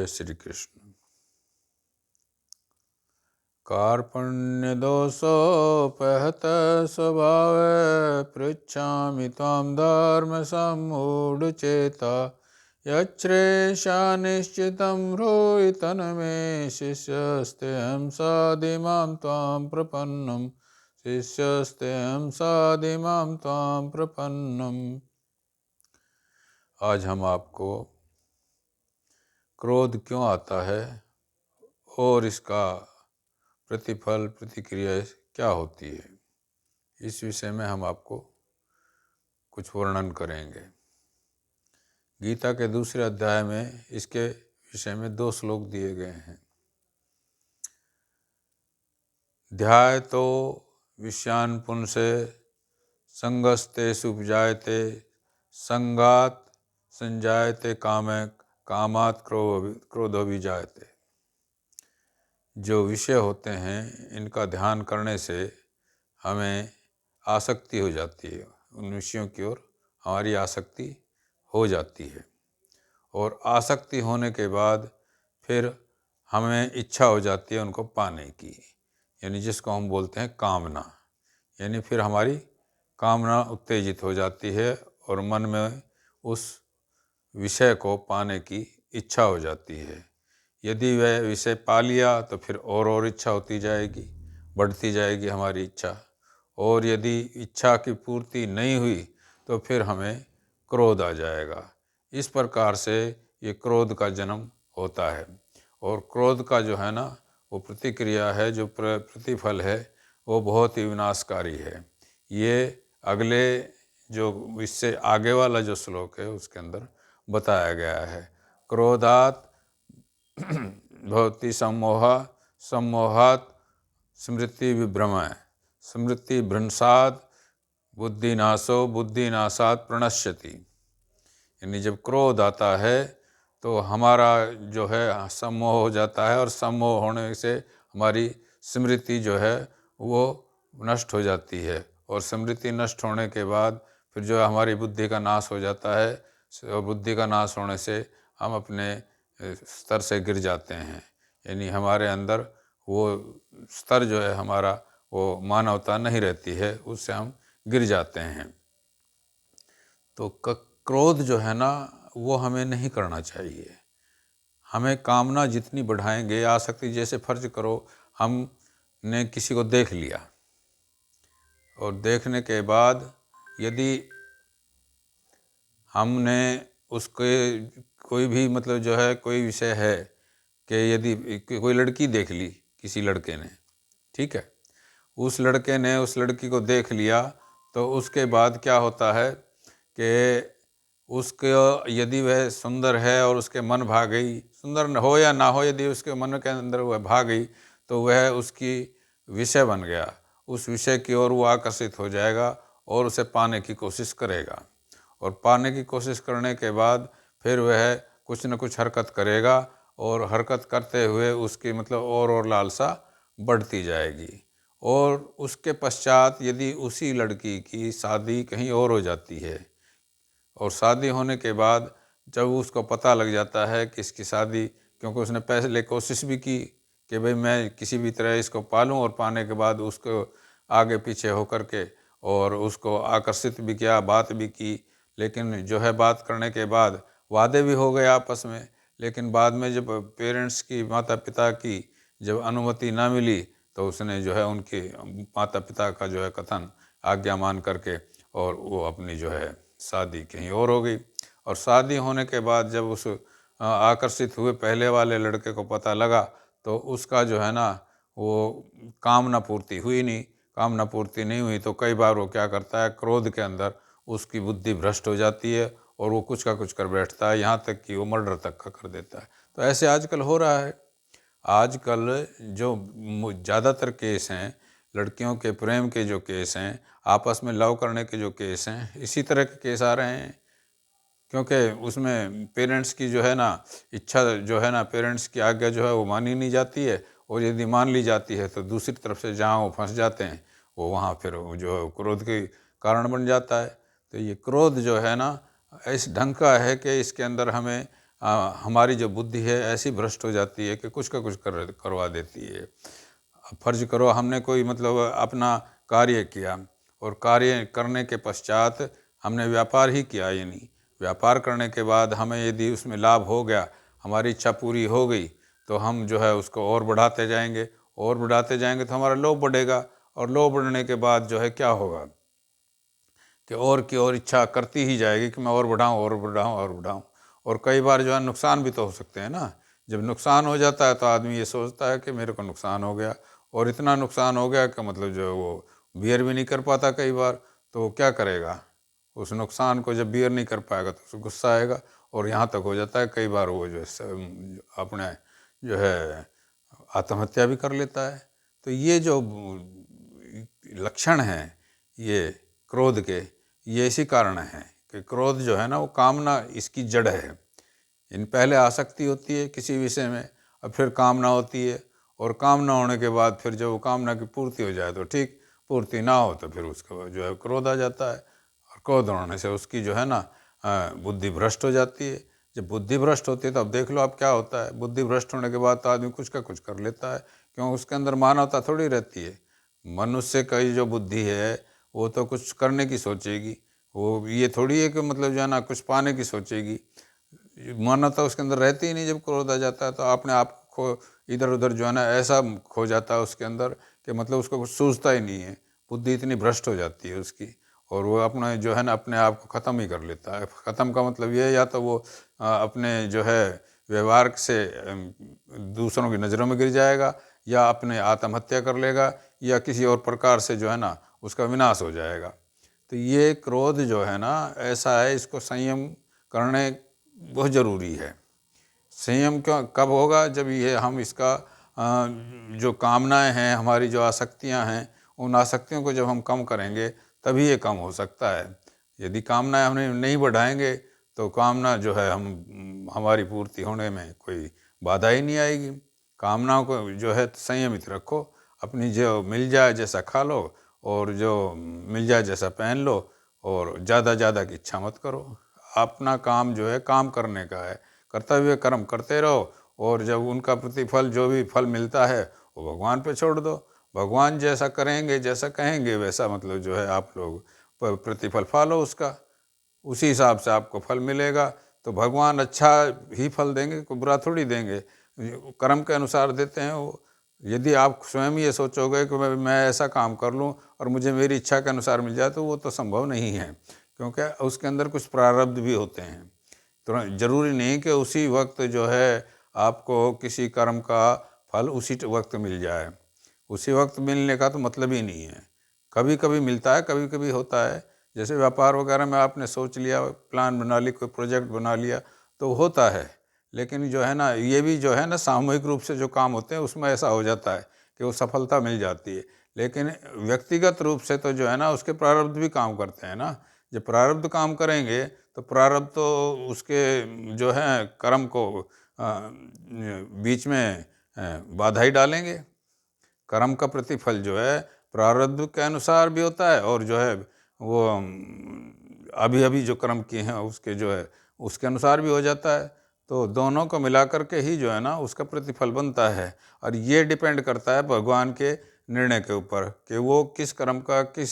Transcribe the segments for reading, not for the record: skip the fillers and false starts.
श्री कृष्ण। कार्पण्यदोषोपहत स्वभावे पृच्छामि त्वां धर्मसम्मूढचेता यच्छ्रेषा निश्चितं ब्रूहि तन्मे शिष्यस्तेऽहं साधिमां त्वां प्रपन्नम् शिष्यस्तेऽहं साधिमां त्वां प्रपन्नम्। आज हम आपको क्रोध क्यों आता है और इसका प्रतिफल प्रतिक्रिया क्या होती है, इस विषय में हम आपको कुछ वर्णन करेंगे। गीता के दूसरे अध्याय में इसके विषय में 2 श्लोक दिए गए हैं। ध्यायतो विषयान् पुंसे संगस्ते सुपजायते संगात संजायते कामात् क्रोधो विजायते। जो विषय होते हैं इनका ध्यान करने से हमें आसक्ति हो जाती है, उन विषयों की ओर हमारी आसक्ति हो जाती है और आसक्ति होने के बाद फिर हमें इच्छा हो जाती है उनको पाने की, यानी जिसको हम बोलते हैं कामना। यानी फिर हमारी कामना उत्तेजित हो जाती है और मन में उस विषय को पाने की इच्छा हो जाती है। यदि वह विषय पा लिया तो फिर और इच्छा होती जाएगी, बढ़ती जाएगी हमारी इच्छा। और यदि इच्छा की पूर्ति नहीं हुई तो फिर हमें क्रोध आ जाएगा। इस प्रकार से ये क्रोध का जन्म होता है। और क्रोध का जो है ना वो प्रतिक्रिया है, जो प्रतिफल है वो बहुत ही विनाशकारी है। ये अगले जो इससे आगे वाला जो श्लोक है उसके अंदर बताया गया है। क्रोधात भवति सम्मोहा सम्मोहात् स्मृति विभ्रमः स्मृति भ्रंशात् बुद्धिनाशो बुद्धिनाशात् प्रणश्यति। यानी जब क्रोध आता है तो हमारा जो है सम्मोह हो जाता है और सम्मोह होने से हमारी स्मृति जो है वो नष्ट हो जाती है और स्मृति नष्ट होने के बाद फिर जो हमारी बुद्धि का नाश हो जाता है और बुद्धि का नाश होने से हम अपने स्तर से गिर जाते हैं। यानी हमारे अंदर वो स्तर जो है हमारा वो मानवता नहीं रहती है, उससे हम गिर जाते हैं। तो क्रोध जो है ना वो हमें नहीं करना चाहिए। हमें कामना जितनी बढ़ाएंगे, आसक्ति, जैसे फर्ज करो हमने किसी को देख लिया और देखने के बाद यदि हमने उसके कोई भी मतलब जो है कोई विषय है कि यदि कोई लड़की देख ली किसी लड़के ने, ठीक है, उस लड़के ने उस लड़की को देख लिया तो उसके बाद क्या होता है कि उसके यदि वह सुंदर है और उसके मन भा गई, सुंदर हो या ना हो, यदि उसके मन के अंदर वह भा गई तो वह उसकी विषय बन गया। उस विषय की ओर वो आकर्षित हो जाएगा और उसे पाने की कोशिश करेगा और पाने की कोशिश करने के बाद फिर वह कुछ न कुछ हरकत करेगा और हरकत करते हुए उसकी मतलब और लालसा बढ़ती जाएगी। और उसके पश्चात यदि उसी लड़की की शादी कहीं और हो जाती है और शादी होने के बाद जब उसको पता लग जाता है कि इसकी शादी, क्योंकि उसने पहले कोशिश भी की कि भाई मैं किसी भी तरह इसको पालूं और पाने के बाद उसको आगे पीछे होकर के और उसको आकर्षित भी किया, बात भी की, लेकिन जो है बात करने के बाद वादे भी हो गए आपस में, लेकिन बाद में जब पेरेंट्स की, माता पिता की जब अनुमति ना मिली तो उसने जो है उनके माता पिता का जो है कथन आज्ञा मान करके और वो अपनी जो है शादी कहीं और हो गई। और शादी होने के बाद जब उस आकर्षित हुए पहले वाले लड़के को पता लगा तो उसका जो है ना वो कामना पूर्ति हुई नहीं। कामना पूर्ति नहीं हुई तो कई बार वो क्या करता है, क्रोध के अंदर उसकी बुद्धि भ्रष्ट हो जाती है और वो कुछ का कुछ कर बैठता है, यहाँ तक कि वो मर्डर तक का कर देता है। तो ऐसे आजकल हो रहा है। आजकल जो ज़्यादातर केस हैं, लड़कियों के प्रेम के जो केस हैं, आपस में लव करने के जो केस हैं, इसी तरह के केस आ रहे हैं। क्योंकि उसमें पेरेंट्स की जो है ना इच्छा जो है ना, पेरेंट्स की आज्ञा जो है वो मानी नहीं जाती है और यदि मान ली जाती है तो दूसरी तरफ से जहाँ वो फंस जाते हैं वो वहाँ फिर जो क्रोध के कारण बन जाता है। तो ये क्रोध जो है ना इस ढंग का है कि इसके अंदर हमें हमारी जो बुद्धि है ऐसी भ्रष्ट हो जाती है कि कुछ का कुछ करवा देती है। अब फर्ज करो हमने कोई मतलब अपना कार्य किया और कार्य करने के पश्चात हमने व्यापार ही किया, यानी व्यापार करने के बाद हमें यदि उसमें लाभ हो गया, हमारी इच्छा पूरी हो गई, तो हम जो है उसको और बढ़ाते जाएंगे, और बढ़ाते जाएंगे तो हमारा लोभ बढ़ेगा, और लोभ बढ़ने के बाद जो है क्या होगा कि और की और इच्छा करती ही जाएगी कि मैं और बढ़ाऊँ और बढ़ाऊँ और बढ़ाऊँ। और कई बार जो है नुकसान भी तो हो सकते हैं ना। जब नुकसान हो जाता है तो आदमी ये सोचता है कि मेरे को नुकसान हो गया, और इतना नुकसान हो गया कि मतलब जो है वो बियर भी नहीं कर पाता कई बार, तो वो क्या करेगा? उस नुकसान को जब बियर नहीं कर पाएगा तो उसको गुस्सा आएगा, और यहाँ तक हो जाता है कई बार वो जो है अपने जो है आत्महत्या भी कर लेता है। तो ये जो लक्षण हैं ये क्रोध के, ये इसी कारण है कि क्रोध जो है ना वो कामना इसकी जड़ है। इन पहले आसक्ति होती है किसी विषय में, और फिर कामना होती है, और कामना होने के बाद फिर जब वो कामना की पूर्ति हो जाए तो ठीक, पूर्ति ना हो तो फिर उसका जो है क्रोध आ जाता है, और क्रोध होने से उसकी जो है ना बुद्धि भ्रष्ट हो जाती है। जब बुद्धि भ्रष्ट होती है तो अब देख लो आप क्या होता है, बुद्धि भ्रष्ट होने के बाद तो आदमी कुछ का कुछ कर लेता है, क्यों? उसके अंदर मानवता थोड़ी रहती है। मनुष्य का जो बुद्धि है वो तो कुछ करने की सोचेगी, वो ये थोड़ी है कि मतलब जो है ना कुछ पाने की सोचेगी। मानवता उसके अंदर रहती ही नहीं। जब क्रोध आ जाता है तो अपने आप को इधर उधर जो है ना ऐसा खो जाता है उसके अंदर कि मतलब उसको कुछ सूझता ही नहीं है। बुद्धि इतनी भ्रष्ट हो जाती है उसकी, और वो अपना जो है ना अपने आप को ख़त्म ही कर लेता है। ख़त्म का मतलब ये है या तो वो अपने जो है व्यवहार से दूसरों की नज़रों में गिर जाएगा, या अपने आत्महत्या कर लेगा, या किसी और प्रकार से जो है ना उसका विनाश हो जाएगा। तो ये क्रोध जो है ना ऐसा है, इसको संयम करने बहुत ज़रूरी है। संयम क्यों कब होगा? जब ये हम इसका जो कामनाएं हैं, हमारी जो आसक्तियां हैं, उन आसक्तियों को जब हम कम करेंगे तभी ये कम हो सकता है। यदि कामनाएं हमने नहीं बढ़ाएंगे तो कामना जो है हमारी पूर्ति होने में कोई बाधा ही नहीं आएगी। कामनाओं को जो है संयमित रखो, अपनी जो मिल जाए जैसा खा लो, और जो मिल जाए जैसा पहन लो, और ज़्यादा ज़्यादा की इच्छा मत करो। अपना काम जो है काम करने का है, कर्तव्य कर्म करते रहो, और जब उनका प्रतिफल जो भी फल मिलता है वो भगवान पे छोड़ दो। भगवान जैसा करेंगे, जैसा कहेंगे वैसा मतलब जो है आप लोग प्रतिफल पालो उसका, उसी हिसाब से आपको फल मिलेगा। तो भगवान अच्छा ही फल देंगे, कोई बुरा थोड़ी देंगे, कर्म के अनुसार देते हैं वो। यदि आप स्वयं ये सोचोगे कि मैं ऐसा काम कर लूँ और मुझे मेरी इच्छा के अनुसार मिल जाए, तो वो तो संभव नहीं है, क्योंकि उसके अंदर कुछ प्रारब्ध भी होते हैं। तो जरूरी नहीं कि उसी वक्त जो है आपको किसी कर्म का फल उसी वक्त मिल जाए। उसी वक्त मिलने का तो मतलब ही नहीं है। कभी कभी मिलता है, कभी कभी होता है। जैसे व्यापार वगैरह में आपने सोच लिया, प्लान बना ली, कोई प्रोजेक्ट बना लिया, तो होता है। लेकिन जो है ना ये भी जो है ना सामूहिक रूप से जो काम होते हैं उसमें ऐसा हो जाता है कि वो सफलता मिल जाती है। लेकिन व्यक्तिगत रूप से तो जो है ना उसके प्रारब्ध भी काम करते हैं ना। जब प्रारब्ध काम करेंगे तो प्रारब्ध तो उसके जो है कर्म को बीच में बाधा ही डालेंगे। कर्म का प्रतिफल जो है प्रारब्ध के अनुसार भी होता है, और जो है वो अभी अभी जो कर्म किए हैं उसके जो है उसके अनुसार भी हो जाता है। तो दोनों को मिला करके ही जो है ना उसका प्रतिफल बनता है। और ये डिपेंड करता है भगवान के निर्णय के ऊपर कि वो किस कर्म का किस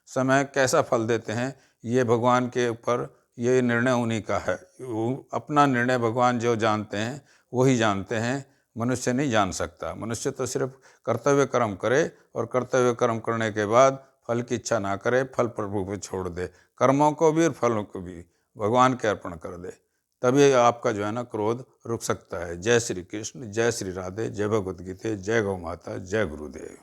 समय कैसा फल देते हैं। ये भगवान के ऊपर ये निर्णय उन्हीं का है। वो अपना निर्णय भगवान जो जानते हैं वही जानते हैं, मनुष्य नहीं जान सकता। मनुष्य तो सिर्फ कर्तव्य कर्म करे, और कर्तव्य कर्म करने के बाद फल की इच्छा ना करे, फल प्रभु पे छोड़ दे, कर्मों को भी और फलों को भी भगवान के अर्पण कर दे। तभी आपका जो है ना क्रोध रुक सकता है। जय श्री कृष्ण, जय श्री राधे, जय भगवद गीता, जय गौ माता, जय गुरुदेव।